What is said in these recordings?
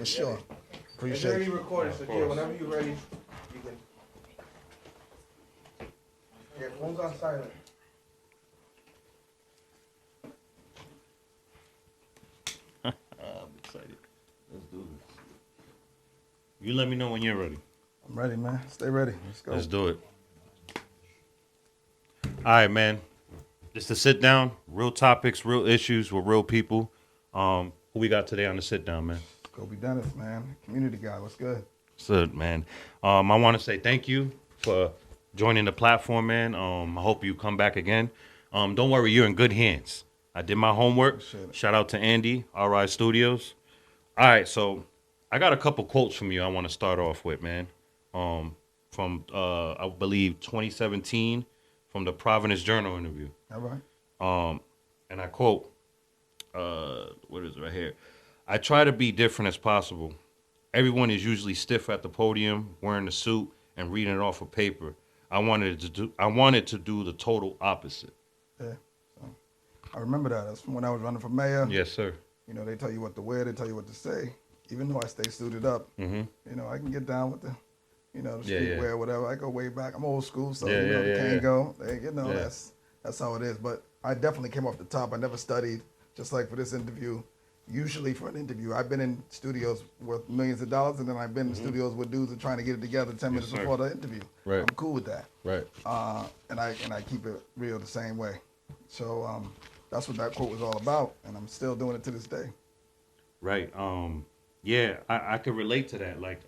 For sure. Appreciate It's you. already recorded, so yeah, whenever you're ready, you can. Yeah, phone's on silent. I'm excited. Let's do this. You let me know when you're ready. I'm ready, man. Stay ready. Let's go. Let's do it. All right, man. Just to sit down, real topics, real issues with real people. Who we got today on the sit down, man? Kobi Dennis, man. Community guy. What's good? Good, man. I want to say thank you for joining the platform, man. I hope you come back again. Don't worry, you're in good hands. I did my homework. Shout out to Andy, RI Studios. All right, so I got a couple quotes from you I want to start off with, man. From, I believe, 2017 from the Providence Journal interview. All right. And I quote, what is it right here? I try to be different as possible. Everyone is usually stiff at the podium, wearing a suit and reading it off a paper. I wanted to do the total opposite. Yeah. So, I remember that. That's from when I was running for mayor. Yes, sir. You know, they tell you what to wear, they tell you what to say. Even though I stay suited up, you know, I can get down with the, you know, the streetwear, whatever. I go way back. I'm old school, so you know, the Kango. You know, that's how it is. But I definitely came off the top. I never studied, just like for this interview. Usually for an interview, I've been in studios worth millions of dollars, and then I've been in studios with dudes that are trying to get it together 10 minutes before the interview. Right. I'm cool with that. Right. And I keep it real the same way. So that's what that quote was all about, and I'm still doing it to this day. Right. Yeah, I could relate to that. Like,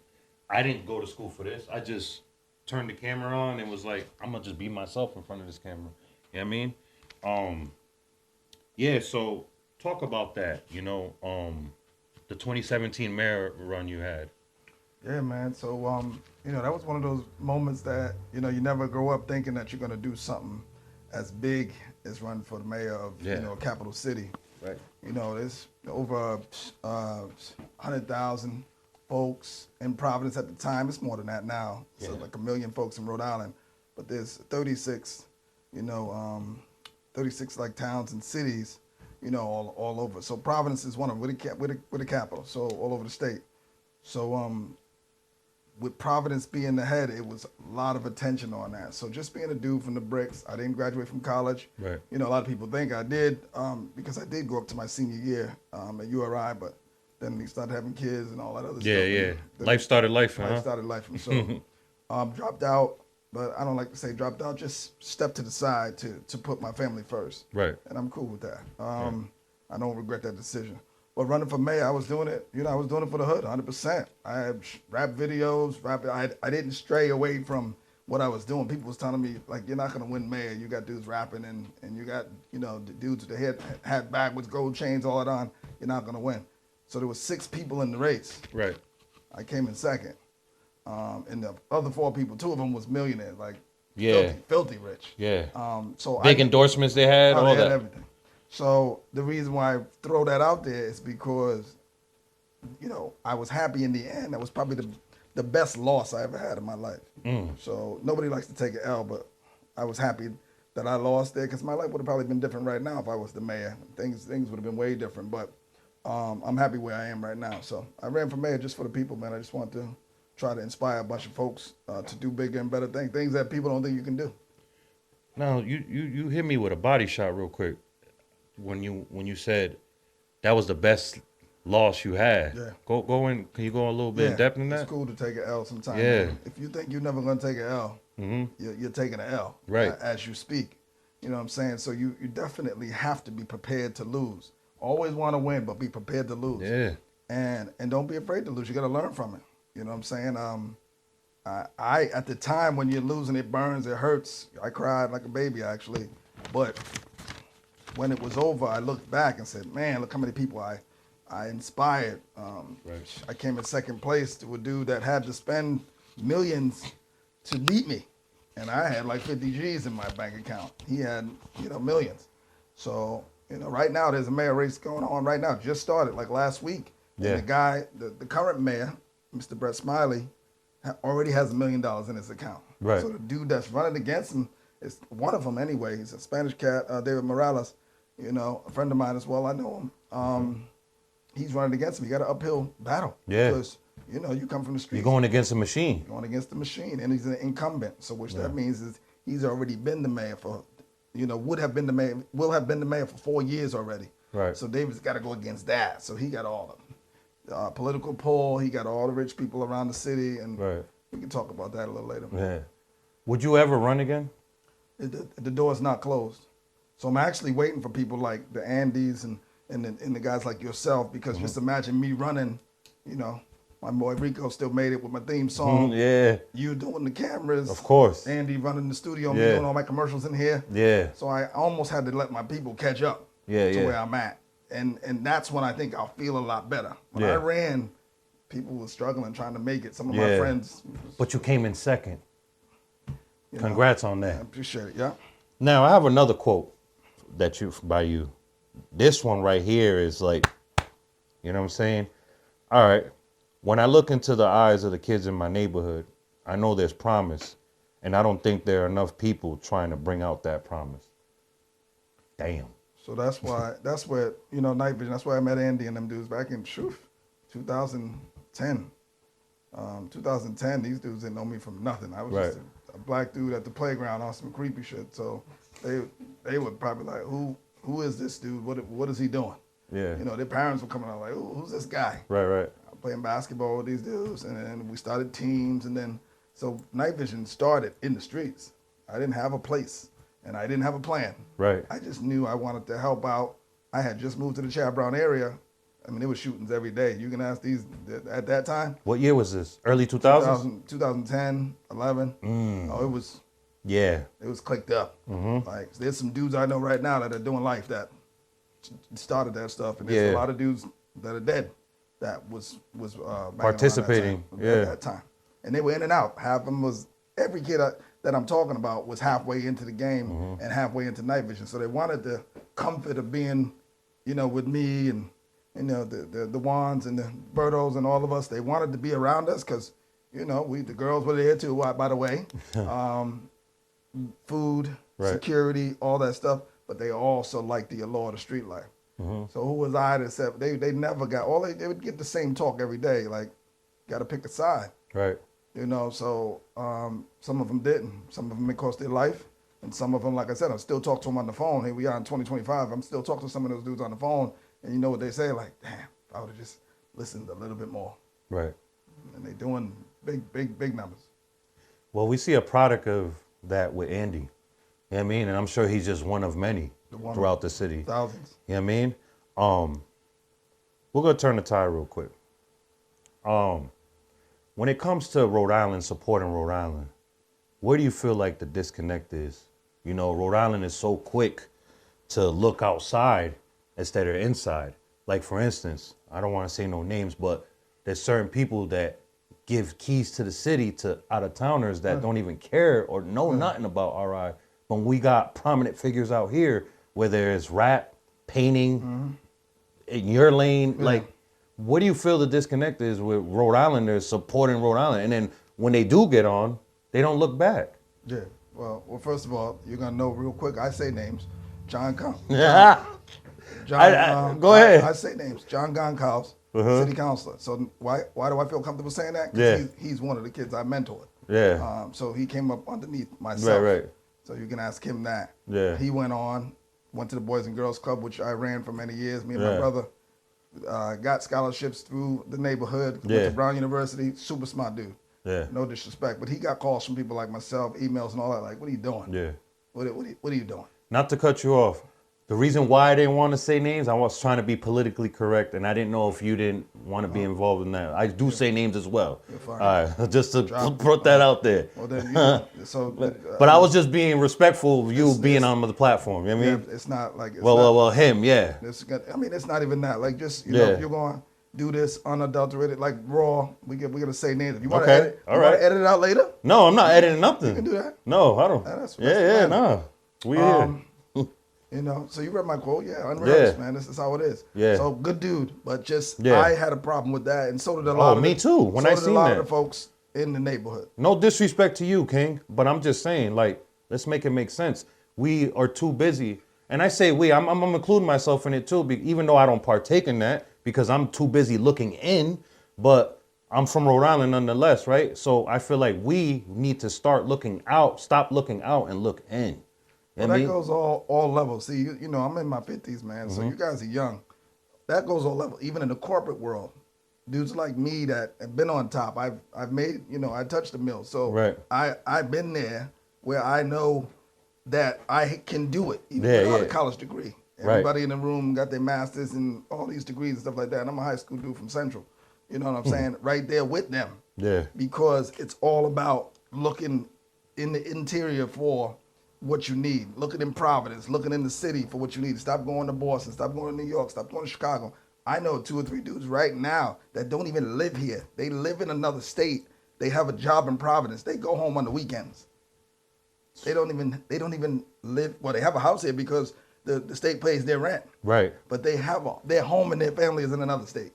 I didn't go to school for this. I just turned the camera on and was like, I'm gonna just be myself in front of this camera. You know what I mean? Yeah, so talk about that, you know, the 2017 mayor run you had. Yeah, man. So, you know, that was one of those moments that, you know, you never grow up thinking that you're going to do something as big as run for the mayor of, you know, a capital city. Right. You know, there's over 100,000 folks in Providence at the time. It's more than that now. So like 1 million folks in Rhode Island. But there's 36, you know, 36 like towns and cities, you know, all over. So Providence is one of them, with the capital, so all over the state. So with Providence being the head, it was a lot of attention on that. So just being a dude from the bricks, I didn't graduate from college. Right. You know, a lot of people think I did, because I did go up to my senior year at URI, but then we started having kids and all that other stuff. Yeah. Life started life, huh? Life started life. So dropped out, but I don't like to say dropped out, just stepped to the side to put my family first. Right. And I'm cool with that. I don't regret that decision. But running for mayor, I was doing it, you know, I was doing it for the hood, 100%. I had rap videos, I didn't stray away from what I was doing. People was telling me, like, you're not gonna win mayor. You got dudes rapping and you got, you know, the dudes with the hat backwards, gold chains, all that on. You're not gonna win. So there was 6 people in the race. Right. I came in second. And the other 4 people, 2 of them was millionaires, like filthy rich. Yeah. So big endorsements they had, all they that. had everything. So the reason why I throw that out there is because, you know, I was happy in the end. That was probably the best loss I ever had in my life. So nobody likes to take an L, but I was happy that I lost there because my life would have probably been different right now if I was the mayor. Things would have been way different, but I'm happy where I am right now. So I ran for mayor just for the people, man. I just want to try to inspire a bunch of folks to do bigger and better things that people don't think you can do. Now, you hit me with a body shot real quick. When you said that was the best loss you had. Yeah. Go in. Can you go a little bit in depth in that? It's cool to take an L sometimes. Yeah. If you think you're never gonna take an L, you're taking an L. Right. As you speak. You know what I'm saying? So you definitely have to be prepared to lose. Always want to win, but be prepared to lose. Yeah. And don't be afraid to lose. You got to learn from it. You know what I'm saying? I at the time when you're losing, it burns, it hurts. I cried like a baby actually, but when it was over, I looked back and said, man, look how many people I inspired. I came in second place to a dude that had to spend millions to beat me. And I had like 50 G's in my bank account. He had, you know, millions. So, you know, right now there's a mayor race going on right now. Just started like last week. Yeah. And the guy, the current mayor, Mr. Brett Smiley, already has $1 million in his account. Right. So the dude that's running against him is one of them anyway. He's a Spanish cat, David Morales. You know, a friend of mine as well. I know him. he's running against him. He got an uphill battle. Yeah. Because, you know, you come from the streets. You're going against a machine. Going against the machine, and he's an incumbent. So that means is he's already been the mayor for, you know, will have been the mayor for 4 years already. Right. So David's got to go against that. So he got all the political pull. He got all the rich people around the city, and we can talk about that a little later. Yeah. Would you ever run again? The door's not closed. So I'm actually waiting for people like the Andys and the guys like yourself, because just imagine me running, you know, my boy Rico still made it with my theme song. Yeah. You doing the cameras. Of course. Andy running the studio, me doing all my commercials in here. Yeah. So I almost had to let my people catch up to where I'm at. And that's when I think I'll feel a lot better. When I ran, people were struggling trying to make it. Some of my friends. But you came in second. Congrats on that. I appreciate it, yeah. Now, I have another quote by you. This one right here is like, you know what I'm saying? All right. When I look into the eyes of the kids in my neighborhood, I know there's promise, and I don't think there are enough people trying to bring out that promise. Damn. So that's where, you know, Night Vision, that's why I met Andy and them dudes back in 2010. 2010, these dudes didn't know me from nothing. I was just a black dude at the playground on some creepy shit. So they would probably like, who is this dude? What is he doing? Yeah. You know, their parents were coming out like, who's this guy? Right. I'm playing basketball with these dudes, and then we started teams, and then so Night Vision started in the streets. I didn't have a place, and I didn't have a plan. Right. I just knew I wanted to help out. I had just moved to the Chad Brown area. I mean, there were shootings every day. You can ask these at that time. What year was this? Early 2000s? 2010, 11. Oh, it was. Yeah. It was clicked up. Like, there's some dudes I know right now that are doing life that started that stuff, and there's a lot of dudes that are dead that was participating at that time. And they were in and out. Half of them was, every kid that I'm talking about was halfway into the game and halfway into Night Vision. So they wanted the comfort of being, you know, with me and, you know, the Wands and the Bertos and all of us. They wanted to be around us because, you know, the girls were there too, by the way. Food, security, all that stuff. But they also liked the allure of the street life. So who was I to say, they never got, they would get the same talk every day, like, got to pick a side. Right. You know, so some of them didn't. Some of them, it cost their life. And some of them, like I said, I still talk to them on the phone. Here we are in 2025. I'm still talking to some of those dudes on the phone. And you know what they say? Like, damn, if I would have just listened a little bit more. Right. And they doing big numbers. Well, we see a product of that with Andy. You know what I mean? And I'm sure he's just one of many throughout the city. Thousands. You know what I mean? We're going to turn the tide real quick. When it comes to Rhode Island, supporting Rhode Island, where do you feel like the disconnect is? You know, Rhode Island is so quick to look outside instead of inside. Like, for instance, I don't want to say no names, but there's certain people that give keys to the city to out-of-towners that don't even care or know nothing about RI. But we got prominent figures out here, whether it's rap, painting, in your lane, like, what do you feel the disconnect is with Rhode Islanders supporting Rhode Island? And then when they do get on, they don't look back. Yeah. Well, first of all, you're going to know real quick. I say names. John Go ahead. I say names. John Goncalves, city councilor. So why do I feel comfortable saying that? Because he's one of the kids I mentored. Yeah. So he came up underneath myself. Right. So you can ask him that. Yeah. He went to the Boys and Girls Club, which I ran for many years. Me and my brother got scholarships through the neighborhood. Went to Brown University. Super smart dude. Yeah. No disrespect, but he got calls from people like myself, emails and all that. Like, what are you doing? Yeah. What are you doing? Not to cut you off. The reason why I didn't want to say names, I was trying to be politically correct, and I didn't know if you didn't want to be involved in that. I do say names as well. All right, just to put that out there. Well, then, but I was just being respectful of you being on the platform. You know what I mean? It's not like him. Yeah. It's not even that. Like, just if you're going to do this unadulterated, like raw, we gonna say names. You want to edit? All right. Edit it out later? No, I'm not editing nothing. You can do that. No, I don't. No. We here. You know, so you read my quote, unrealistic, man. This is how it is. Yeah. So good dude, but just I had a problem with that, and so did a lot. Me too. When I seen that, a lot of the folks in the neighborhood. No disrespect to you, King, but I'm just saying, like, let's make it make sense. We are too busy, and I say we. I'm including myself in it too, even though I don't partake in that. because I'm too busy looking in, but I'm from Rhode Island nonetheless, right? So I feel like we need to start looking out, stop looking out and look in. Well, that goes all levels. See, you know, I'm in my 50s, man, so you guys are young. That goes all levels, even in the corporate world. Dudes like me that have been on top. I've made, you know, I touched the mill. So I've been there where I know that I can do it, even without a college degree. Everybody in the room got their masters and all these degrees and stuff like that. And I'm a high school dude from Central. You know what I'm saying? Right there with them. Yeah. Because it's all about looking in the interior for what you need. Looking in Providence, looking in the city for what you need. Stop going to Boston, stop going to New York, stop going to Chicago. I know 2 or 3 dudes right now that don't even live here. They live in another state. They have a job in Providence. They go home on the weekends. They don't even live, well, they have a house here because the state pays their rent. Right. But they have their home and their family is in another state.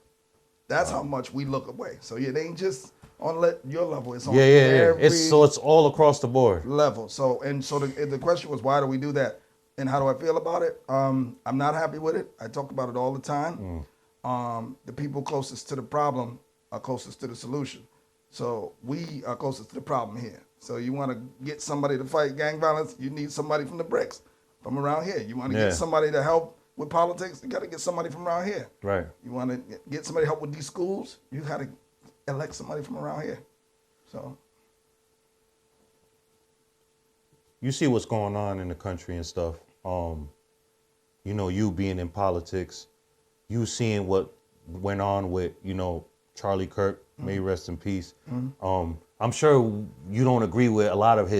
That's how much we look away. So yeah, they ain't just on your level. It's on every it's all across the board. Level. So the question was, why do we do that? And how do I feel about it? I'm not happy with it. I talk about it all the time. The people closest to the problem are closest to the solution. So we are closest to the problem here. So you want to get somebody to fight gang violence, you need somebody from the bricks, from around here. You want to get somebody to help with politics, you got to get somebody from around here. Right. You want to get somebody to help with these schools, you got to elect somebody from around here. So. You see what's going on in the country and stuff. You know, you being in politics, you seeing what went on with, you know, Charlie Kirk, may he rest in peace. I'm sure you don't agree with a lot of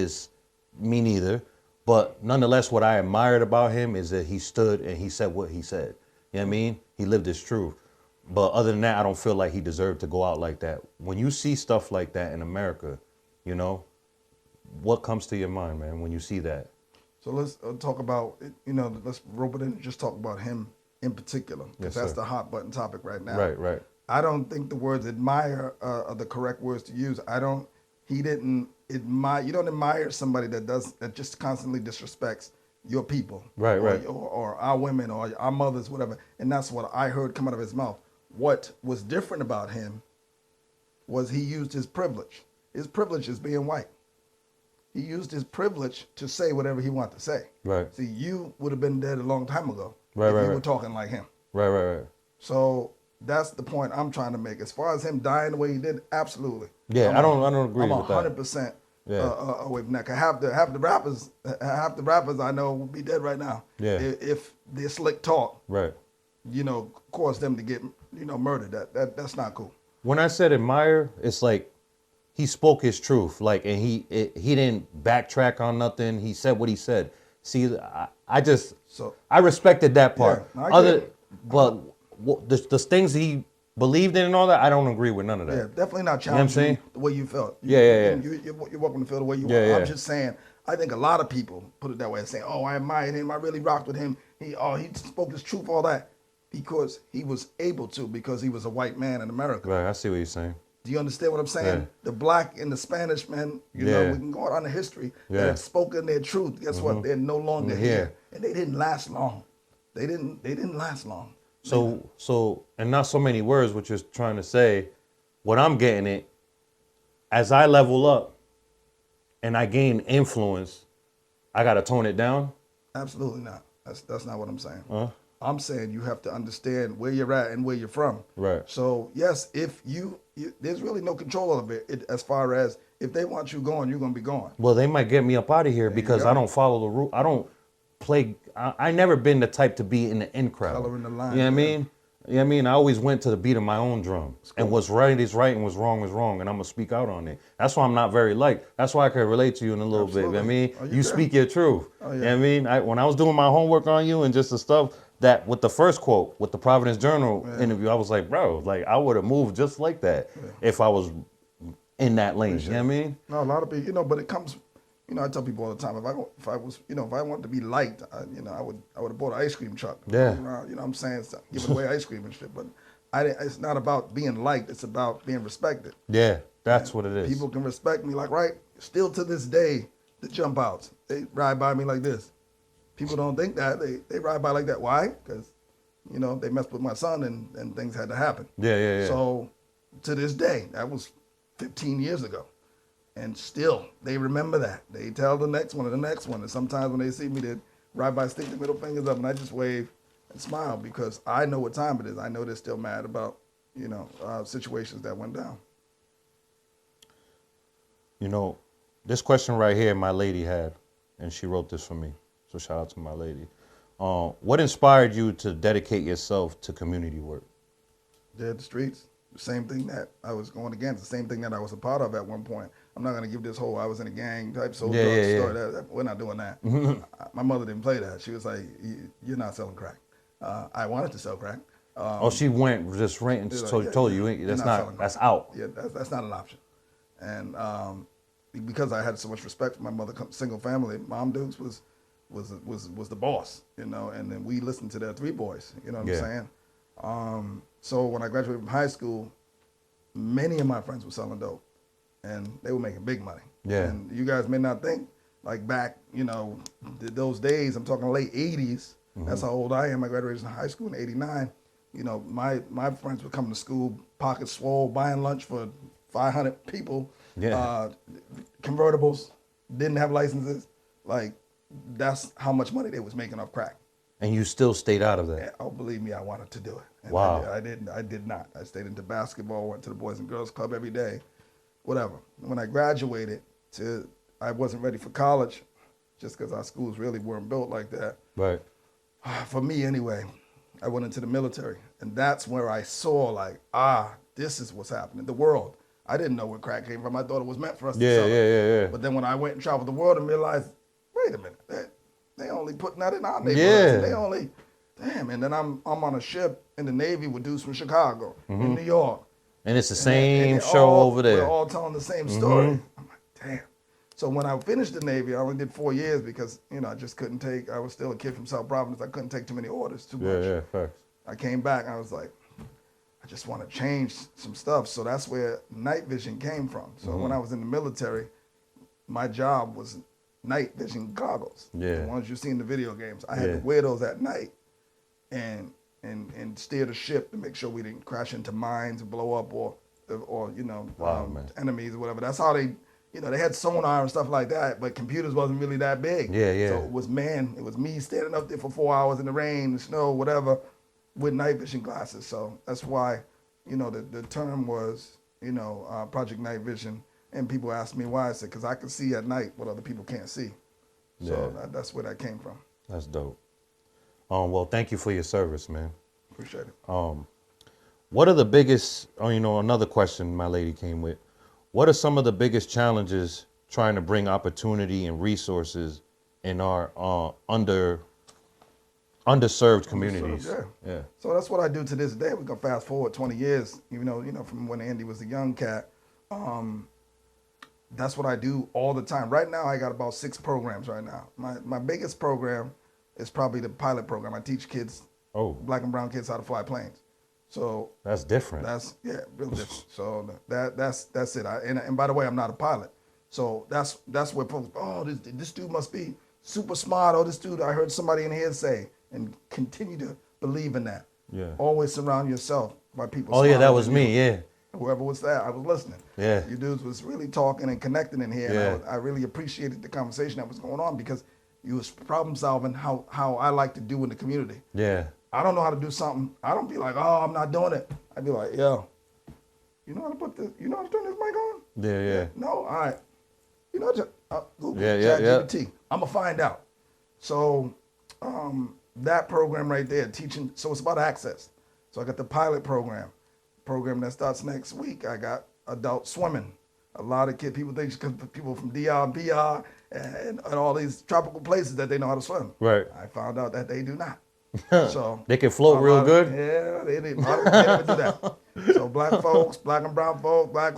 me neither, but nonetheless, what I admired about him is that he stood and he said what he said. You know what I mean? He lived his truth. But other than that, I don't feel like he deserved to go out like that. When you see stuff like that in America, you know, what comes to your mind, man, when you see that? So let's talk about, you know, let's rope it in and just talk about him in particular, because that's the hot button topic right now. Right. I don't think the words admire are the correct words to use. He didn't admire, you don't admire somebody that just constantly disrespects your people. Right. Or our women or our mothers, whatever. And that's what I heard come out of his mouth. What was different about him was he used his privilege. His privilege is being white. He used his privilege to say whatever he wanted to say. Right. See, you would have been dead a long time ago if you were talking like him. Right. So that's the point I'm trying to make. As far as him dying the way he did, absolutely. Yeah, I don't agree with that. I'm 100% away from that. 'Cause half the rappers I know would be dead right now. Yeah. If their slick talk, you know, caused them to get, you know, murdered. That's not cool. When I said admire, it's like he spoke his truth, like, and he didn't backtrack on nothing. He said what he said. See, I respected that part. Yeah, but the things he believed in and all that, I don't agree with none of that. Yeah, definitely not challenging the way you felt. You're welcome to feel the way you want. I'm just saying, I think a lot of people put it that way and say, oh, I admired him, I really rocked with him. He spoke his truth, all that, because he was able to, because he was a white man in America. Right, I see what you're saying. Do you understand what I'm saying? Yeah. The black and the Spanish men, you know, we can go on the history that have spoken their truth. Guess what? They're no longer here. And they didn't last long. They didn't last long. So, and not so many words, what you're trying to say, what I'm getting at, as I level up and I gain influence, I got to tone it down? Absolutely not. That's not what I'm saying. I'm saying you have to understand where you're at and where you're from. Right. So yes, if there's really no control over it as far as if they want you gone, you're gonna be gone. Well, they might get me up out of here because I don't follow the rule. I don't play. I never been the type to be in the in crowd. Coloring the line. You know what I mean? You know what I mean? I always went to the beat of my own drum. Cool. And what's right is right and what's wrong is wrong. And I'm going to speak out on it. That's why I'm not very liked. That's why I can relate to you in a little bit. You know what I mean? You speak your truth. You know what I mean? When I was doing my homework on you and just the stuff that with the first quote, with the Providence Journal interview, I was like, bro, like I would have moved just like that if I was in that lane. You know what I mean? No, a lot of people, you know, but it comes, you know, I tell people all the time, if I wanted to be liked, I would have bought an ice cream truck. Yeah. You know what I'm saying? Giving away ice cream and shit. But it's not about being liked. It's about being respected. Yeah, that's what it is. People can respect me, like, still to this day, the jump outs, they ride by me like this. People don't think that. They ride by like that. Why? Because you know, they messed with my son and things had to happen. Yeah. So to this day, that was 15 years ago. And still, they remember that. They tell the next one and the next one. And sometimes when they see me, they ride by, stick their middle fingers up, and I just wave and smile because I know what time it is. I know they're still mad about, you know, situations that went down. You know, this question right here, my lady had, and she wrote this for me. So shout out to my lady. What inspired you to dedicate yourself to community work? Dead the streets. The same thing that I was going against. The same thing that I was a part of at one point. I'm not going to give this whole I was in a gang type sold drugs story. We're not doing that. My mother didn't play that. She was like, "You're not selling crack." I wanted to sell crack. She went just right and told you that's not that's out. Yeah, that's not an option. And because I had so much respect for my mother, single family, Mom Dukes was the boss, you know. And then we listened to their three boys. You know what I'm saying? So when I graduated from high school, many of my friends were selling dope, and they were making big money. Yeah. And you guys may not think, like back, you know, those days, I'm talking late 80s, that's how old I am. I graduated from high school in 89. You know, my friends would come to school, pockets swole, buying lunch for 500 people, convertibles, didn't have licenses. Like, that's how much money they was making off crack. And you still stayed out of that? Oh, believe me, I wanted to do it. And wow. I did not. I stayed into basketball, went to the Boys and Girls Club every day, whatever. When I graduated, I wasn't ready for college just because our schools really weren't built like that. Right. For me, anyway, I went into the military. And that's where I saw, like, this is what's happening. The world. I didn't know where crack came from. I thought it was meant for us to sell it. Yeah. But then when I went and traveled the world and realized, wait a minute, they only putting that in our neighborhoods. They only, damn. And then I'm on a ship in the Navy with dudes from Chicago, in New York. And it's the same show over there. We're all telling the same story. I'm like, damn. So when I finished the Navy, I only did 4 years because, you know, I just couldn't take, I was still a kid from South Providence. I couldn't take too many orders, too much. Yeah, facts. I came back and I was like, I just want to change some stuff. So that's where night vision came from. So when I was in the military, my job was night vision goggles. Yeah. The ones you see in the video games. I had to wear those at night and steer the ship to make sure we didn't crash into mines and blow up or you know, enemies or whatever. That's how they, you know, they had sonar and stuff like that, but computers wasn't really that big. Yeah. So it was me standing up there for 4 hours in the rain, the snow, whatever, with night vision glasses. So that's why, you know, the term was, you know, Project Night Vision. And people ask me why. I said, because I can see at night what other people can't see. So that's where that came from. That's dope. Well, thank you for your service, man. Appreciate it. What are the biggest, you know, another question my lady came with. What are some of the biggest challenges trying to bring opportunity and resources in our underserved communities? Yeah. So that's what I do to this day. We're going to fast forward 20 years, you know, from when Andy was a young cat. That's what I do all the time. Right now, I got about 6 programs right now. My biggest program is probably the pilot program. I teach kids, black and brown kids, how to fly planes. So that's different. That's real different. So that's it. And by the way, I'm not a pilot. So that's where folks, this dude must be super smart. Oh, this dude, I heard somebody in here say, and continue to believe in that. Yeah. Always surround yourself by people. Oh yeah, that was me. Yeah. Whoever was there, I was listening. Yeah. You dudes was really talking and connecting in here. Yeah. And I really appreciated the conversation that was going on because you was problem solving how I like to do in the community. Yeah. I don't know how to do something. I don't be like, I'm not doing it. I'd be like, yo, you know how to you know how to turn this mic on? Yeah. No, all right. You know, Google ChatGPT. I'm gonna find out. So that program right there, teaching. So it's about access. So I got the pilot program that starts next week. I got adult swimming. A lot of people think people from DR and BR and all these tropical places that they know how to swim. Right. I found out that they do not. So they can float real good. Yeah, they didn't do that. So black folks, black and brown folks, black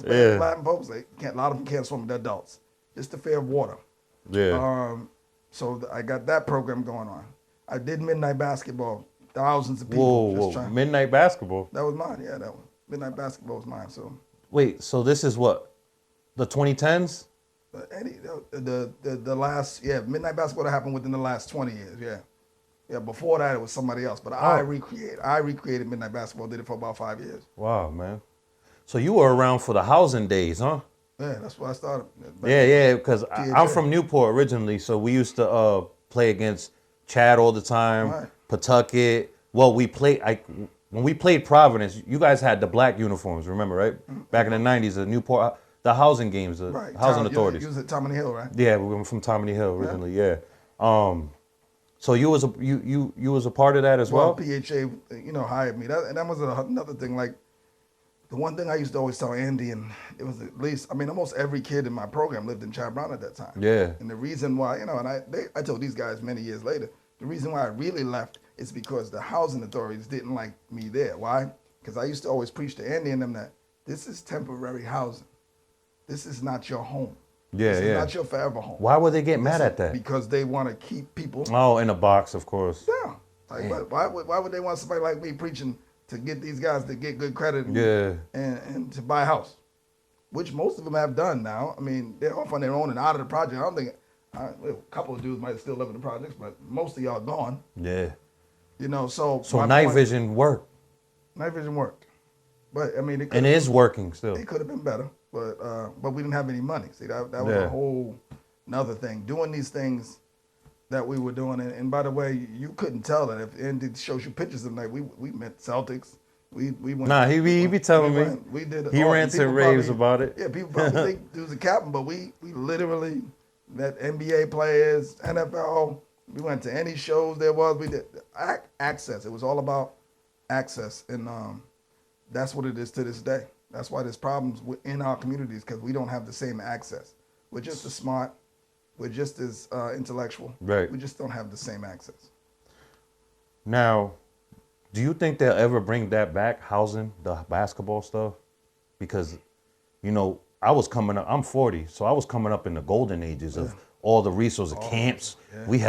folks, a lot of them can't swim. They're adults. Just the fear of water. Yeah. So I got that program going on. I did midnight basketball. Thousands of people. Whoa. Midnight basketball. That was mine. Yeah, that one. Midnight basketball was mine. So. Wait. So this is what? The 2010s? The last midnight basketball that happened within the last 20 years. Yeah. Yeah, before that it was somebody else. But I recreated Midnight Basketball. Did it for about 5 years. Wow, man. So you were around for the housing days, huh? Yeah, that's where I started. Yeah, because I'm from Newport originally, so we used to play against Chad all the time, Right. Pawtucket. Well, when we played Providence, you guys had the black uniforms, remember, right? Back in the 90s, the Newport, the housing games, the housing authorities. You was at Tammany Hill, right? Yeah, we were from Tammany Hill originally, yeah. So you was a part of that as well? PHA, hired me. And that was another thing. Like, the one thing I used to always tell Andy, and it was at least, almost every kid in my program lived in Chad Brown at that time. Yeah. And the reason why, and I told these guys many years later, the reason why I really left is because the housing authorities didn't like me there. Why? Because I used to always preach to Andy and them that this is temporary housing. This is not your home. Yeah, this is not your forever home. Why would they get mad at that? Because they want to keep people. Oh, in a box, of course. Yeah. Like, why would they want somebody like me preaching to get these guys to get good credit and to buy a house, which most of them have done now. They're off on their own and out of the project. I don't think a couple of dudes might still live in the projects, but most of y'all gone. Yeah. So night vision worked. Night vision worked, but it is working still. It could have been better, but we didn't have any money. See, that was a whole another thing. Doing these things that we were doing, and by the way, you couldn't tell that if Andy shows you pictures of the night. We met Celtics. We went. Nah, he be telling me. We did. He rants and raves about it. Yeah, people probably think dude's a captain, but we literally met NBA players, NFL. We went to any shows there was. We did access. It was all about access, and that's what it is to this day. That's why there's problems in our communities because we don't have the same access. We're just as smart. We're just as intellectual. Right. We just don't have the same access. Now, do you think they'll ever bring that back, housing, the basketball stuff? Because, I was coming up, I'm 40, so I was coming up in the golden ages of all the resources, camps. Yeah. We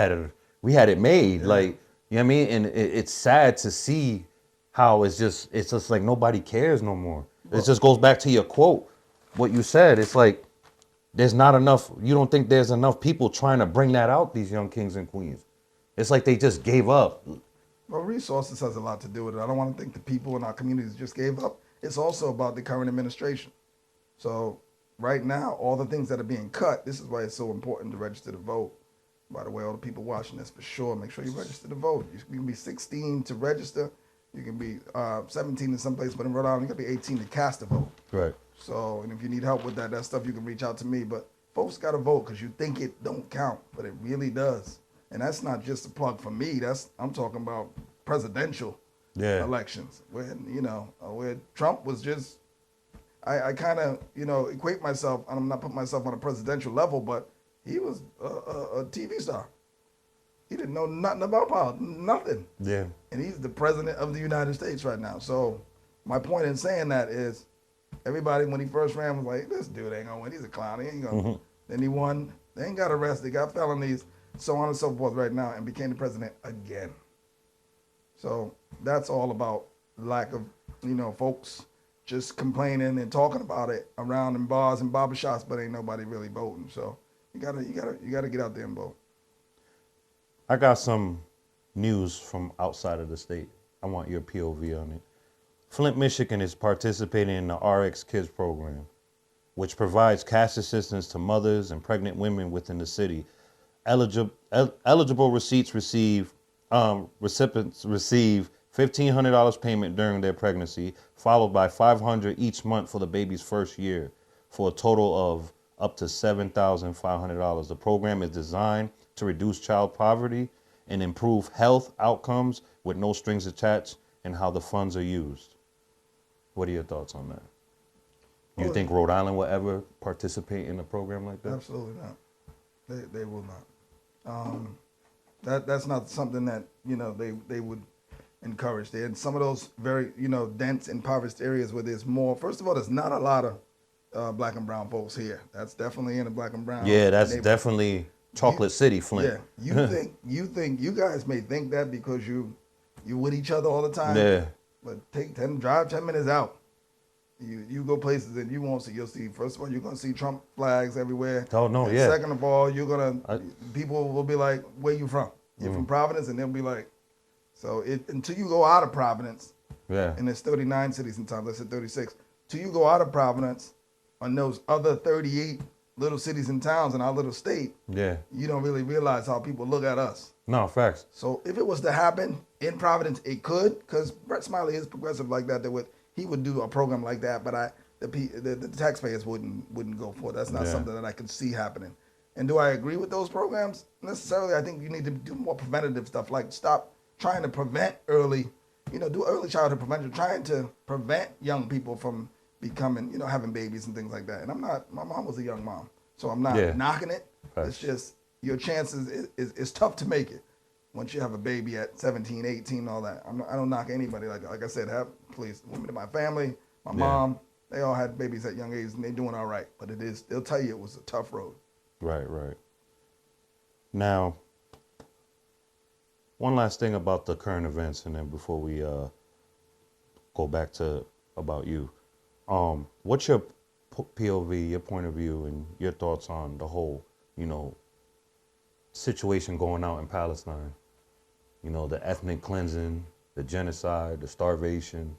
had it made. Yeah. Like, you know what I mean? And it's sad to see how it's just like nobody cares no more. Well, it just goes back to your quote, what you said. It's like, there's not enough, you don't think there's enough people trying to bring that out, these young kings and queens. It's like they just gave up. Well, resources has a lot to do with it. I don't want to think the people in our communities just gave up. It's also about the current administration. So right now, all the things that are being cut, this is why it's so important to register to vote. By the way, all the people watching this, for sure, make sure you register to vote. You can be 16 to register. You can be 17 in some place, but in Rhode Island, you got to be 18 to cast a vote. Right. So, and if you need help with that stuff, you can reach out to me. But folks got to vote because you think it don't count, but it really does. And that's not just a plug for me. I'm talking about presidential elections. Where Trump was just, I kind of, equate myself, and I'm not putting myself on a presidential level, but he was a TV star. He didn't know nothing about politics, nothing. Yeah. And he's the president of the United States right now. So my point in saying that is, everybody, when he first ran, was like, this dude ain't gonna win. He's a clown. He ain't gonna. Mm-hmm. Then he won. They ain't got arrested, got felonies, so on and so forth right now, and became the president again. So that's all about lack of, folks just complaining and talking about it around in bars and barbershops, but ain't nobody really voting. So you gotta get out there and vote. I got some news from outside of the state. I want your POV on it. Flint, Michigan is participating in the RX Kids program, which provides cash assistance to mothers and pregnant women within the city. Eligible recipients receive $1,500 payment during their pregnancy, followed by $500 each month for the baby's first year, for a total of up to $7,500. The program is designed to reduce child poverty and improve health outcomes with no strings attached, and how the funds are used. What are your thoughts on that? You think Rhode Island will ever participate in a program like that? Absolutely not. They will not. That's not something that they would encourage. They're in some of those very dense, impoverished areas where there's more. First of all, there's not a lot of black and brown folks here. That's definitely in the black and brown. Yeah, that's definitely Chocolate City, Flint. Yeah, you guys may think that because you with each other all the time. Yeah. But drive 10 minutes out. You go places and you'll see, first of all, you're going to see Trump flags everywhere. Oh, no, and yeah. Second of all, people will be like, where you from? You're from Providence? And they'll be like, So until you go out of Providence, Yeah. and there's 39 cities and towns, let's say 36, till you go out of Providence on those other 38 little cities and towns in our little state, Yeah. you don't really realize how people look at us. No, facts. So if it was to happen in Providence, it could, because Brett Smiley is progressive like that. He would do a program like that, but the taxpayers wouldn't go for it. That's not something that I could see happening. And do I agree with those programs? Necessarily, I think you need to do more preventative stuff, like stop trying to prevent early, do early childhood prevention, trying to prevent young people from becoming, having babies and things like that. And my mom was a young mom, so I'm not knocking it. Right. It's just your chances, it's tough to make it once you have a baby at 17, 18, all that. I don't knock anybody. Like I said, please, women in my family, my mom, they all had babies at young ages and they're doing all right. But they'll tell you it was a tough road. Right. Now, one last thing about the current events, and then before we go back to about you, what's your POV, your point of view, and your thoughts on the whole, situation going out in Palestine? The ethnic cleansing, the genocide, the starvation.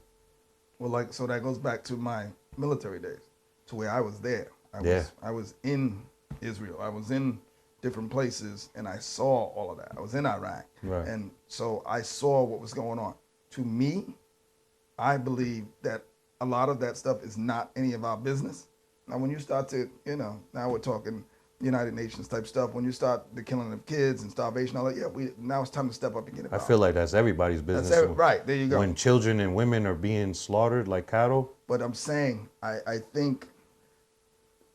Well, so that goes back to my military days, to where I was there. I was in Israel. I was in different places, and I saw all of that. I was in Iraq. Right. And so I saw what was going on. To me, I believe that a lot of that stuff is not any of our business. Now, when you start to, now we're talking United Nations type stuff. When you start the killing of kids and starvation, all that, now it's time to step up and get involved. I feel like that's everybody's business. Right, there you go. When children and women are being slaughtered like cattle. But I'm saying, I think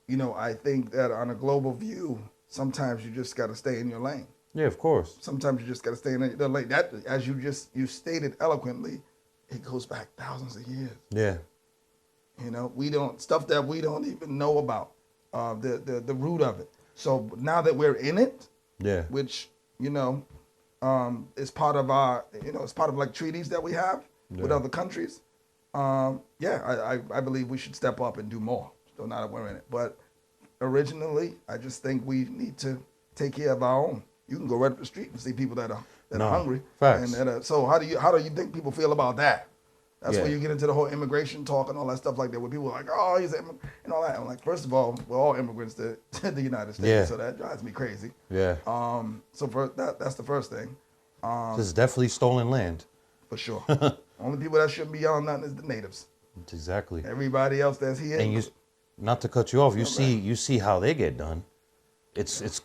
that on a global view, sometimes you just got to stay in your lane. Yeah, of course. Sometimes you just got to stay in your lane. That, as you stated eloquently, it goes back thousands of years. Yeah. Stuff that we don't even know about, the root of it. So now that we're in it, which, is part of our, it's part of like treaties that we have with other countries. I believe we should step up and do more. So now that we're in it. But originally, I just think we need to take care of our own. You can go right up the street and see people that are hungry. Facts. And so how do you think people feel about that? That's where you get into the whole immigration talk and all that stuff like that, where people are like, oh, he's an immigrant and all that. I'm like, first of all, we're all immigrants to the United States, so that drives me crazy. Yeah. So that's the first thing. This is definitely stolen land. For sure. Only people that shouldn't be yelling nothing is the natives. Exactly. Everybody else that's here. And not to cut you off, you see how they get done. It's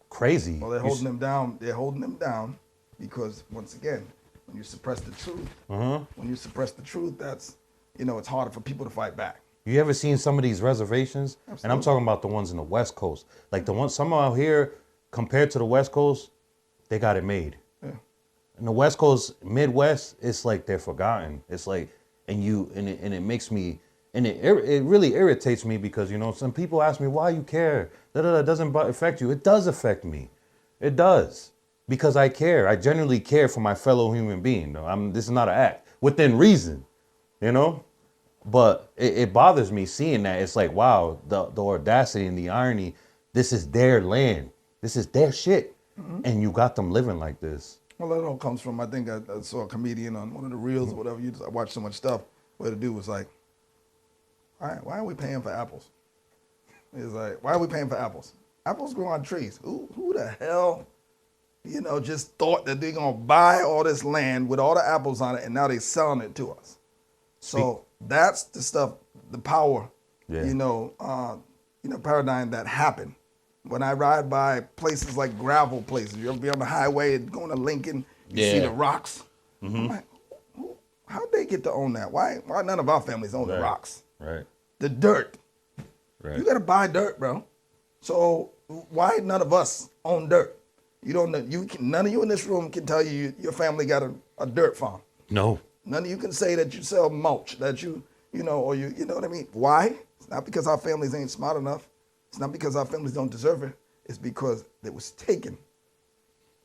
crazy. Well, they're holding them down. They're holding them down because, once again, when you suppress the truth, that's, it's harder for people to fight back. You ever seen some of these reservations? Absolutely. And I'm talking about the ones in the West Coast. Like the ones, some out here, compared to the West Coast, they got it made. Yeah. In the West Coast, Midwest, it's like they're forgotten. It's like, and it makes me, and it really irritates me because, some people ask me, why you care? It doesn't affect you. It does affect me. It does. Because I care. I genuinely care for my fellow human being. This is not an act. Within reason, But it bothers me seeing that. It's like, wow, the audacity and the irony. This is their land. This is their shit. Mm-hmm. And you got them living like this. Well, that all comes from, I think I saw a comedian on one of the reels or whatever. I watched so much stuff where the dude was like, all right, why are we paying for apples? He's like, why are we paying for apples? Apples grow on trees. Who the hell, just thought that they're going to buy all this land with all the apples on it and now they're selling it to us. So that's the stuff, the power, paradigm that happened. When I ride by places like gravel places, you ever be on the highway and going to Lincoln, you see the rocks. Mm-hmm. I'm like, how'd they get to own that? Why none of our families own the rocks? Right. The dirt. Right. You got to buy dirt, bro. So why none of us own dirt? You don't know. None of you in this room can tell you your family got a dirt farm. No. None of you can say that you sell mulch, that you know what I mean? Why? It's not because our families ain't smart enough. It's not because our families don't deserve it. It's because it was taken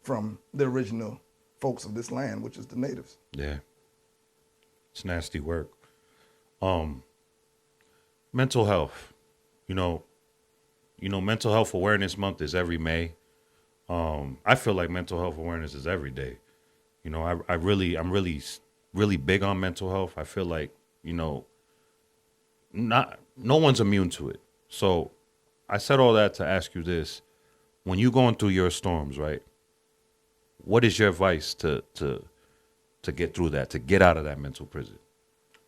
from the original folks of this land, which is the natives. Yeah. It's nasty work. Mental health. Mental health awareness month is every May. I feel like mental health awareness is every day. You know, I'm really big on mental health. I feel like, you know, no one's immune to it. So I said all that to ask you this. When you're going through your storms, right? What is your advice to get through that, to get out of that mental prison?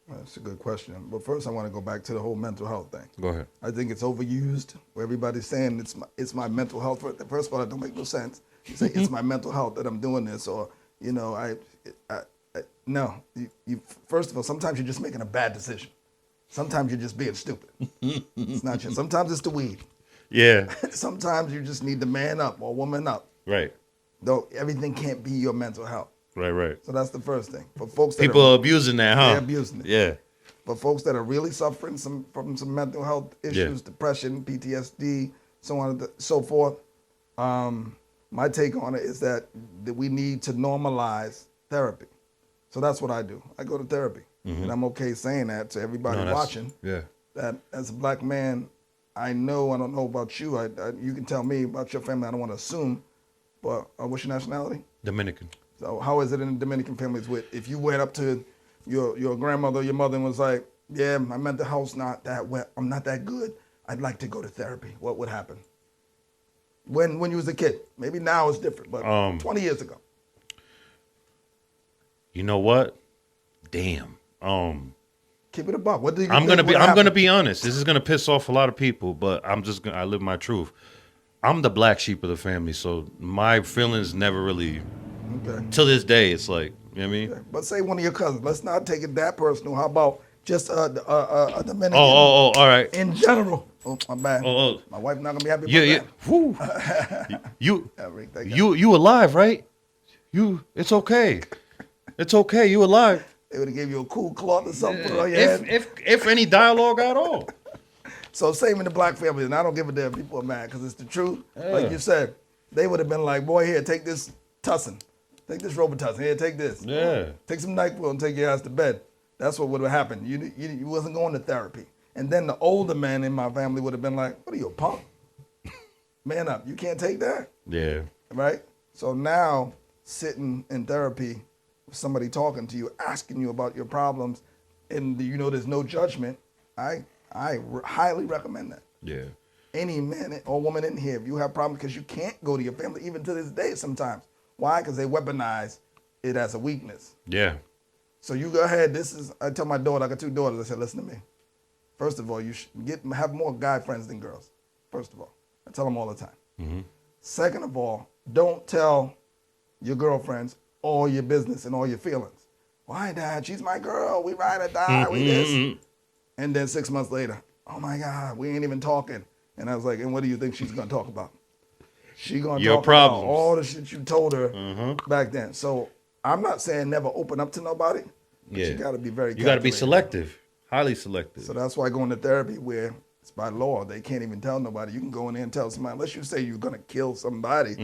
That's a good question. But first, I want to go back to the whole mental health thing. Go ahead. I think it's overused, where everybody's saying it's my mental health. First of all, that don't make no sense. You say it's my mental health that I'm doing this, or you know, no. You first of all, sometimes you're just making a bad decision. Sometimes you're just being stupid. It's not you. Sometimes it's the weed. Yeah. Sometimes you just need to man up or woman up. Right. Though everything can't be your mental health. Right. So that's the first thing. For folks that people are abusing that, huh? They're abusing it. Yeah. For folks that are really suffering from some mental health issues, depression, PTSD, so on and so forth, my take on it is that we need to normalize therapy. So that's what I do. I go to therapy. And I'm okay saying that to everybody watching. Yeah. That as a black man, I don't know about you. You can tell me about your family. I don't want to assume. But what's your nationality? Dominican. So how is it in the Dominican families if you went up to your grandmother, your mother, and was like, yeah, my mental health's not that well, I'm not that good, I'd like to go to therapy. What would happen? When you was a kid? Maybe now it's different, but 20 years ago. You know what? Damn. Keep it above. What do you I'm gonna be honest. This is gonna piss off a lot of people, but I live my truth. I'm the black sheep of the family, so my feelings never really. Okay. Till this day, it's like, you know what I mean? Okay. But say one of your cousins. Let's not take it that personal. How about just a Dominican? All right. In general. Oh, my bad. My wife not gonna be happy about that. You alive, right? It's okay. It's okay. You alive. They would have gave you a cool cloth or something. If any dialogue at all. So same in the black family, and I don't give a damn. People are mad because it's the truth. Yeah. Like you said, they would have been like, boy, here, take this Tussin. Take this Robitussin. Here, take this. Yeah. Take some NyQuil and take your ass to bed. That's what would have happened. You wasn't going to therapy. And then the older man in my family would have been like, what are you, a punk? Man up. You can't take that? Yeah. Right? So now, sitting in therapy, somebody talking to you, asking you about your problems, and you know there's no judgment, I highly recommend that. Yeah. Any man or woman in here, if you have problems, because you can't go to your family, even to this day sometimes. Why? Because they weaponize it as a weakness. Yeah. So you go ahead. I tell my daughter, I got 2 daughters, I said, listen to me. First of all, you should have more guy friends than girls. First of all. I tell them all the time. Mm-hmm. Second of all, don't tell your girlfriends all your business and all your feelings. Why, Dad? She's my girl. We ride or die. We this. And then 6 months later, oh my God, we ain't even talking. And I was like, and what do you think she's gonna talk about? She gonna talk about all the shit you told her back then. So I'm not saying never open up to nobody, but you gotta be very. You gotta be selective, highly selective. So that's why going to therapy, where it's by law, they can't even tell nobody. You can go in there and tell somebody, unless you say you're gonna kill somebody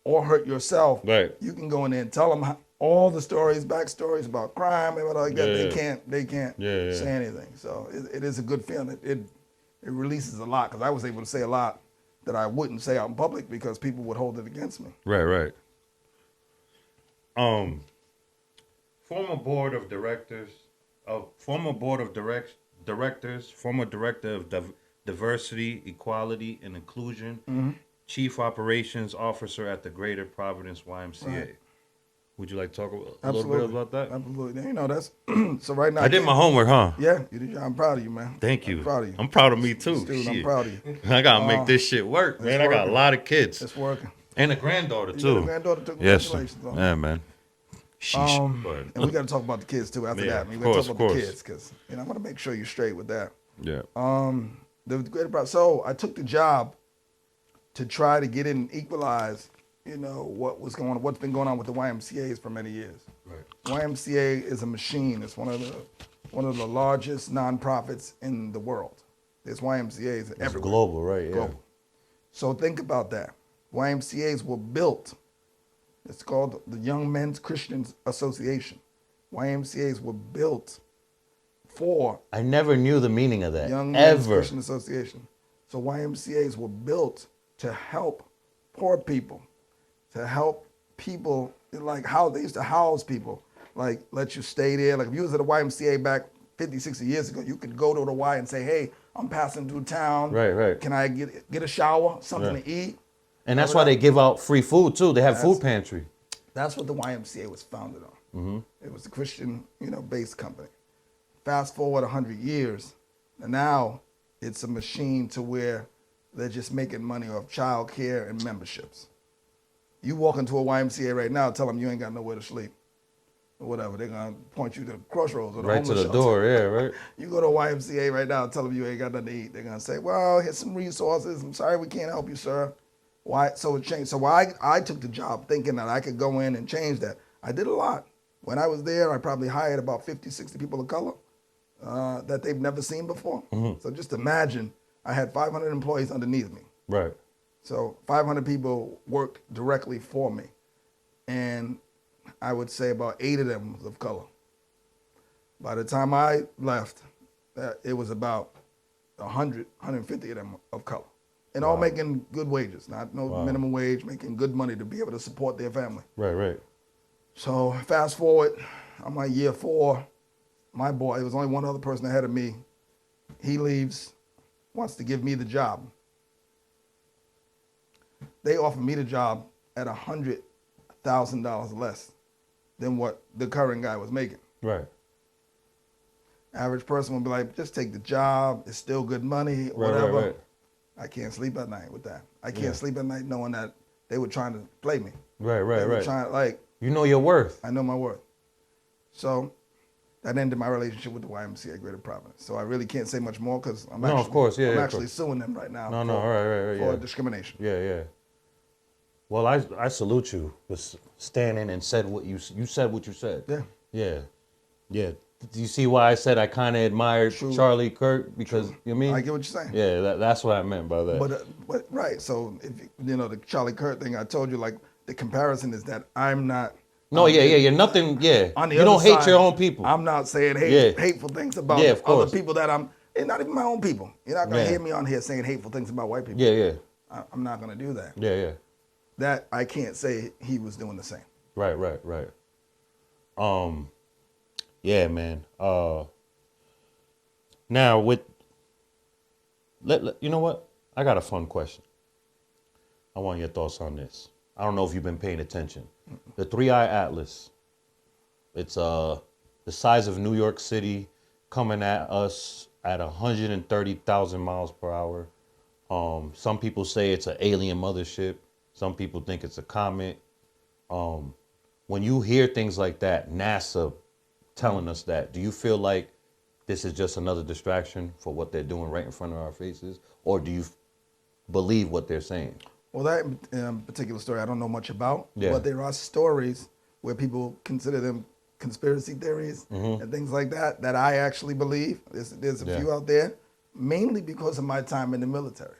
or hurt yourself. Right. You can go in there and tell them all the stories, backstories about crime, and like that. They can't say anything. So it is a good feeling. It releases a lot, because I was able to say a lot that I wouldn't say out in public because people would hold it against me. Right. Former director of diversity, equality, and inclusion, chief operations officer at the Greater Providence YMCA. Right. Would you like to talk a little bit about that? Absolutely. You know, that's so right now. I did my homework, huh? Yeah, you did. I'm proud of you, man. Thank you. I'm proud of you. I'm proud of me too. Dude, I'm proud of you. I gotta make this shit work, man. I got a lot of kids. It's working. And a granddaughter too. Yeah, the granddaughter took congratulations. Yes. Yeah, man. And we got to talk about the kids too after that. I mean, we got to talk about the kids because I want to make sure you're straight with that. Yeah. The greater problem. So I took the job to try to get in and equalize, what's been going on with the YMCA's for many years. Right. YMCA is a machine. It's one of the largest nonprofits in the world. There's YMCA's everywhere. It's global, right? Global. Yeah. So think about that. YMCA's were built. It's called the Young Men's Christian Association. YMCA's were built for. I never knew the meaning of that. Young Men's Christian Association. So YMCA's were built to help poor people, to help people, like how they used to house people, like let you stay there. Like if you was at a YMCA back 50, 60 years ago, you could go to the Y and say, hey, I'm passing through town. Right. Can I get a shower, something to eat? And that's why they give out free food too. They have food pantry. That's what the YMCA was founded on. Mm-hmm. It was a Christian, based company. Fast forward 100 years, and now it's a machine to where they're just making money off child care and memberships. You walk into a YMCA right now, tell them you ain't got nowhere to sleep or whatever. They're going to point you to the crossroads or the right to the shelter. door, yeah, right. You go to a YMCA right now, tell them you ain't got nothing to eat. They're going to say, well, here's some resources. I'm sorry we can't help you, sir. Why? So it changed. So I took the job thinking that I could go in and change that. I did a lot. When I was there, I probably hired about 50, 60 people of color that they've never seen before. Mm-hmm. So just imagine I had 500 employees underneath me. Right. So 500 people worked directly for me. And I would say about 8 of them was of color. By the time I left, it was about 100, 150 of them of color. And all making good wages, not minimum wage, making good money to be able to support their family. Right. So fast forward, I'm like year 4. My boy, there was only one other person ahead of me. He leaves, wants to give me the job. They offered me the job at $100,000 less than what the current guy was making. Right. Average person would be like, just take the job. It's still good money, whatever. Right. I can't sleep at night with that. I can't sleep at night knowing that they were trying to play me. Right. They were trying, you know your worth. I know my worth. So that ended my relationship with the YMCA Greater Providence. So I really can't say much more because I'm actually suing them right now for discrimination. Yeah. Well, I salute you for standing and said what you said. What you said. Yeah. Do you see why I said I kind of admired Charlie Kirk? Because, you know what I mean? I get what you're saying. Yeah, that's what I meant by that. But right, so, if the Charlie Kirk thing, I told you, like, the comparison is that I'm not. No, you're nothing, you don't hate your own people. I'm not saying hateful things about other people that and not even my own people. You're not going to hear me on here saying hateful things about white people. Yeah. I'm not going to do that. Yeah. That I can't say he was doing the same. Right. Yeah, man. Now you know what? I got a fun question. I want your thoughts on this. I don't know if you've been paying attention. The 3-Eye Atlas. It's the size of New York City, coming at us at 130,000 miles per hour. Some people say it's an alien mothership. Some people think it's a comet. When you hear things like that, NASA telling us that, do you feel like this is just another distraction for what they're doing right in front of our faces? Or do you believe what they're saying? Well, that particular story I don't know much about, but there are stories where people consider them conspiracy theories and things like that I actually believe. There's a few out there, mainly because of my time in the military.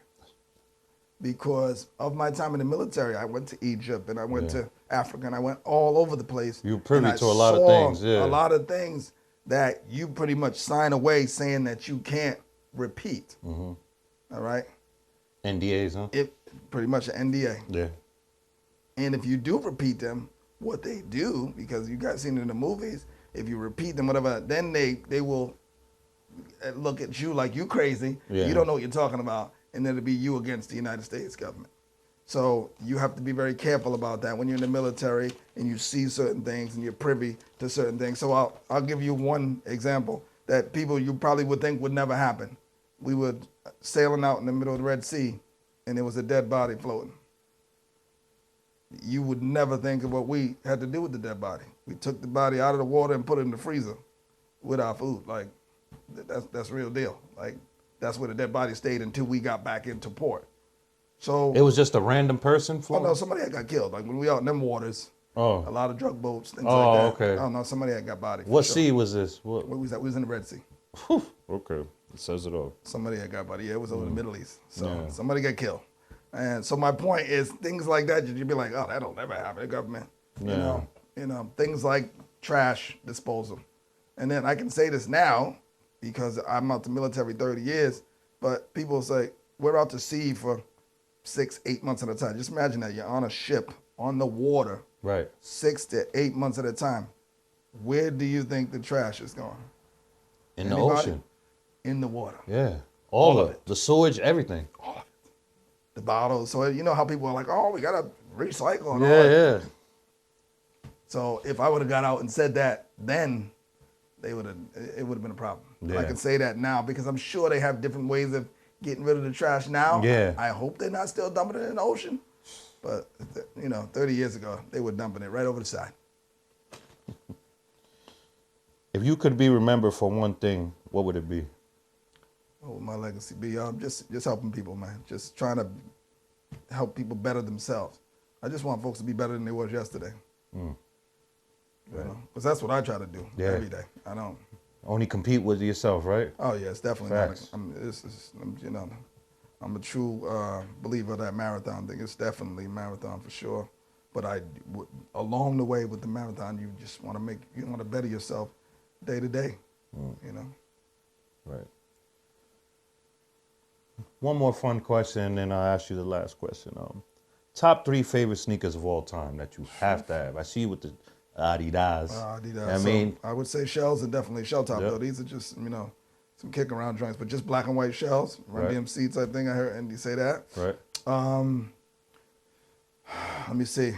Because of my time in the military, I went to Egypt and I went to Africa and I went all over the place. You were privy to a lot of things, a lot of things that you pretty much sign away saying that you can't repeat. All right? NDAs, huh? Pretty much an NDA. Yeah. And if you do repeat them, what they do, because you guys seen it in the movies, if you repeat them, whatever, then they will look at you like you crazy. You don't know what you're talking about. And then it'll be you against the United States government. So you have to be very careful about that when you're in the military and you see certain things and you're privy to certain things. So I'll give you one example that people you probably would think would never happen. We were sailing out in the middle of the Red Sea and there was a dead body floating. You would never think of what we had to do with the dead body. We took the body out of the water and put it in the freezer with our food. Like, that's real deal. Like, that's where the dead body stayed until we got back into port. So it was just a random person floating? Oh, no, somebody had got killed. Like when we out in them waters, a lot of drug boats, things like that. Oh, okay. I don't know, somebody had got bodied. What sea was this? What? Where was that? We was in the Red Sea. Whew. Okay, it says it all. Somebody had got bodied. Yeah, it was over the Middle East. So somebody got killed. And so my point is things like that, you'd be like, oh, that'll never happen. The government, you know, things like trash disposal. And then I can say this now because I'm out the military 30 years, but people say, we're out to sea for 6-8 months at a time. Just imagine that you're on a ship on the water, Right. 6 to 8 months at a time, where do you think the trash is going? In the Anybody? ocean. In the water. Yeah. All All of of it. it. The sewage, everything. All of it. The bottles. So you know how people are like, oh, we gotta recycle and all Yeah, that. yeah. So if I would have got out and said that, then it would have been a problem. But I Yeah. can say that now because I'm sure they have different ways of getting rid of the trash now. Yeah. I hope they're not still dumping it in the ocean. But 30 years ago, they were dumping it right over the side. If you could be remembered for one thing, what would it be? What would my legacy be? Just helping people, man. Just trying to help people better themselves. I just want folks to be better than they was yesterday. Because that's what I try to do every day. I don't. Only compete with yourself, right? Oh yeah, it's definitely Facts. not. I'm a true believer of that marathon thing. It's definitely a marathon for sure. But along the way with the marathon, you just want to better yourself day to day. Right. One more fun question, and then I'll ask you the last question. Top 3 favorite sneakers of all time that you have to have. I see you with the Adidas. Adidas. I So mean, I would say shells and definitely shell top Yep. though. These are just some kick around joints, but just black and white shells. Run Right. DMC type thing. I heard Andy say that. right. Let me see.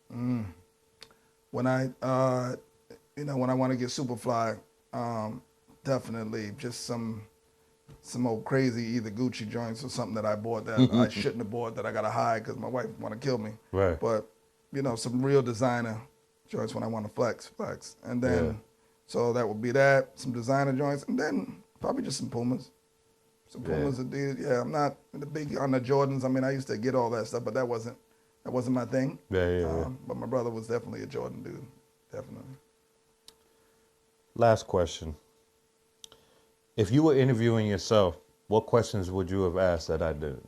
When I when I want to get super fly, definitely just some old crazy either Gucci joints or something that I bought that I shouldn't have bought that I gotta hide because my wife want to kill me. Right. But some real designer joints when I want to flex, and then so that would be that, some designer joints, and then probably just some Pumas. Some Pumas, Adidas. Yeah, I'm not the big on the Jordans. I mean, I used to get all that stuff, but that wasn't my thing. Yeah. But my brother was definitely a Jordan dude, definitely. Last question. If you were interviewing yourself, what questions would you have asked that I didn't?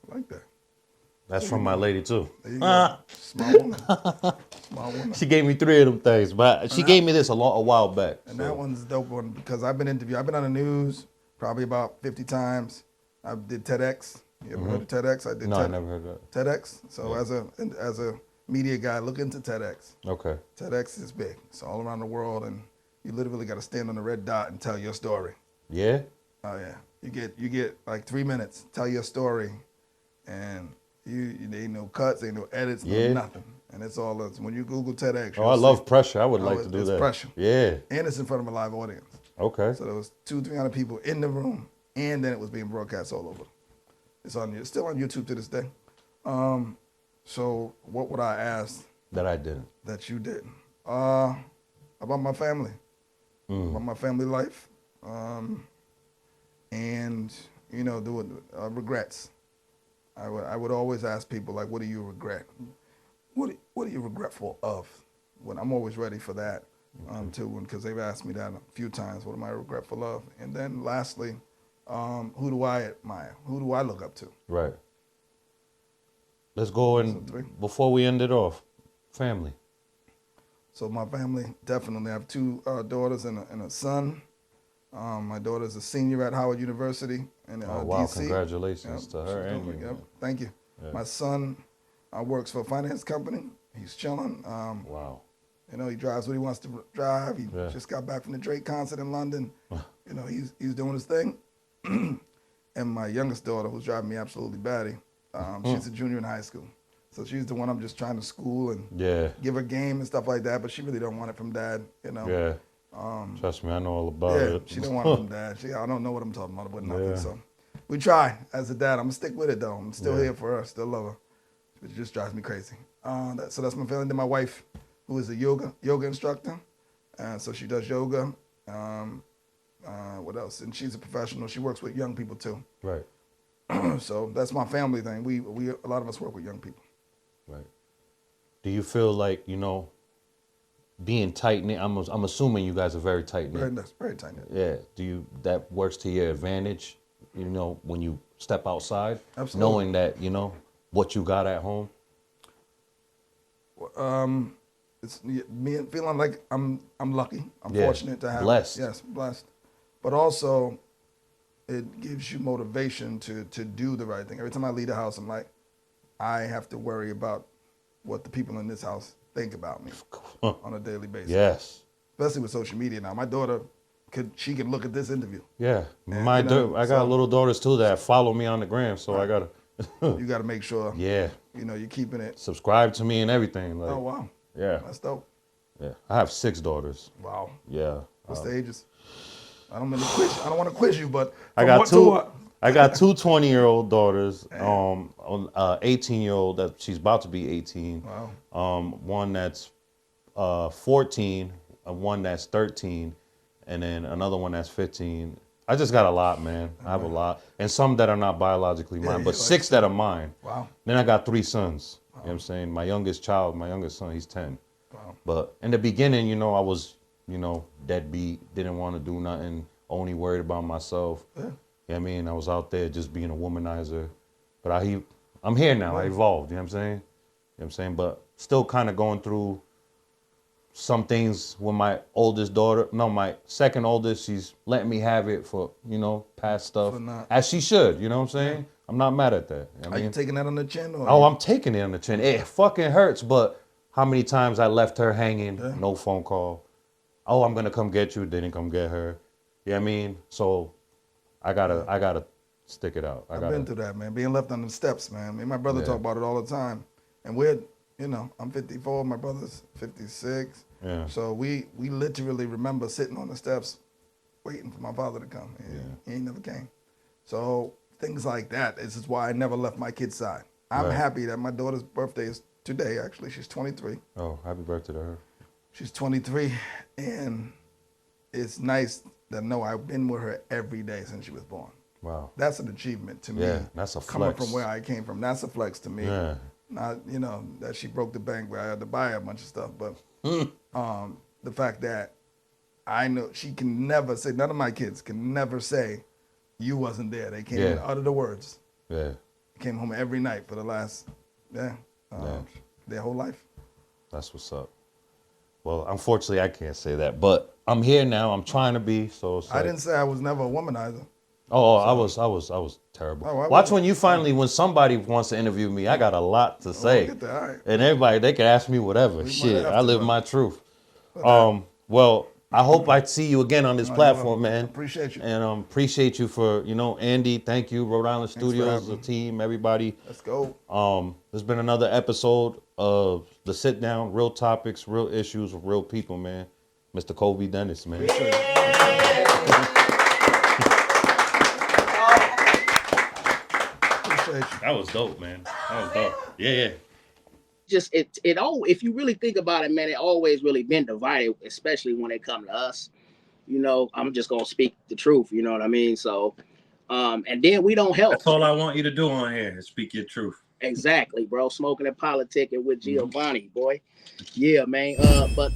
I like that. That's from my lady, too. There you go. Smart woman. Smart woman. She gave me 3 of them things, but she gave me this a while back. And that one's a dope one because I've been interviewed. I've been on the news probably about 50 times. I did TEDx. You ever heard of TEDx? I did. No, I never heard that. TEDx. So as a media guy, look into TEDx. Okay. TEDx is big. It's all around the world, and you literally got to stand on the red dot and tell your story. Yeah? Oh yeah. You get like 3 minutes. Tell your story, and there ain't no cuts, ain't no edits, no nothing. And it's all when you Google TEDx. Oh, I love pressure. I would like to do it's that. pressure. Yeah. And it's in front of a live audience. Okay. So there was 200-300 people in the room, and then it was being broadcast all over. It's still on YouTube to this day. So what would I ask That I didn't. that you didn't? About my family, about my family life, and regrets. I would always ask people like, what do you regret? What are you regretful of? When I'm always ready for that too, because they've asked me that a few times. What am I regretful of? And then lastly, who do I admire? Who do I look up to? Right. Let's go and before we end it off, family. So my family, definitely. I have 2 daughters and a son. My daughter's a senior at Howard University in wow, DC. congratulations to her she's and doing you. it. Yep, thank you. Yeah. My son works for a finance company. He's chilling. Wow. He drives what he wants to drive. He just got back from the Drake concert in London. He's doing his thing. And my youngest daughter, who's driving me absolutely batty, she's a junior in high school. So she's the one I'm just trying to school and give her game and stuff like that, but she really don't want it from dad, Yeah. Trust me, I know all about it. She don't want it from dad. I don't know what I'm talking about nothing. So we try as a dad. I'm gonna stick with it though. I'm still here for her, still love her. It just drives me crazy. So that's my family. Then my wife, who is a yoga instructor. So she does yoga. What else? And she's a professional. She works with young people too. Right. So that's my family thing. We a lot of us work with young people. Right. Do you feel like, being tight knit? I'm assuming you guys are very tight knit. Very tight knit. Yeah. That works to your advantage, when you step outside? Absolutely. Knowing that, what you got at home? It's me feeling like I'm lucky. I'm fortunate to have blessed. Yes, blessed. But also, it gives you motivation to do the right thing. Every time I leave the house, I'm like, I have to worry about what the people in this house think about me on a daily basis. Yes. Especially with social media now. My daughter could look at this interview. Yeah. And, I got little daughters too that follow me on the gram, so I gotta. You gotta make sure. Yeah. You're keeping it. Subscribe to me and everything. Like, Oh wow. Yeah. That's dope. Yeah. I have 6 daughters. Wow. Yeah. What's the ages? I don't want to quiz you, but I got two 20-year-old daughters. 18-year-old that she's about to be 18. Wow. One that's 14, one that's 13, and then another one that's 15. I just got a lot, man. I have a lot, and some that are not biologically mine, but 6 that are mine. Wow. Then I got 3 sons. You know what I'm saying? My youngest son, he's 10. Wow. But in the beginning, I was, deadbeat, didn't want to do nothing, only worried about myself. Yeah. You know what I mean? I was out there just being a womanizer. But I'm here now. I evolved, you know what I'm saying? But still kind of going through some things with my oldest daughter. No, my second oldest, she's letting me have it for, past stuff. As she should, you know what I'm saying? Yeah. I'm not mad at that. Are you taking that on the chin? I'm taking it on the chin. It fucking hurts, but how many times I left her hanging, no phone call. Oh, I'm going to come get you, didn't come get her. You know what I mean? So I gotta stick it out. I've been through that, man. Being left on the steps, man. Me and my brother talk about it all the time. And we're, I'm 54, my brother's 56. Yeah. So we literally remember sitting on the steps waiting for my father to come. And he ain't never came. So things like that. This is why I never left my kid's side. I'm happy that my daughter's birthday is today, actually. She's 23. Oh, happy birthday to her. She's 23. And it's nice that I've been with her every day since she was born. Wow. That's an achievement to me. Yeah, that's a flex. Coming from where I came from, that's a flex to me. Yeah. Not, that she broke the bank where I had to buy a bunch of stuff, but the fact that I know she can never say, none of my kids can never say, you wasn't there. They can't even utter the words. Yeah. Came home every night for the last, their whole life. That's what's up. Well, unfortunately, I can't say that, but I'm here now. I'm trying to be. So I didn't say I was never a womanizer. Oh, so. I was terrible. Watch when somebody wants to interview me. I got a lot to say, right. And everybody they can ask me whatever. Shit, I live my truth. Well, I hope I see you again on this platform, man. Appreciate you. And appreciate you for Andy. Thank you, Rhode Island Studios, the team, everybody. Let's go. There's been another episode of the Sit Down, real topics, real issues with real people, man. Mr. Kobi Dennis, man. That was dope, man. That was dope. Yeah. Just it all, if you really think about it, man, it always really been divided, especially when it come to us. I'm just gonna speak the truth, you know what I mean? So and then we don't help. That's all I want you to do on here is speak your truth. Exactly, bro. Smoking and politicking with Giovanni, boy. Yeah, man. But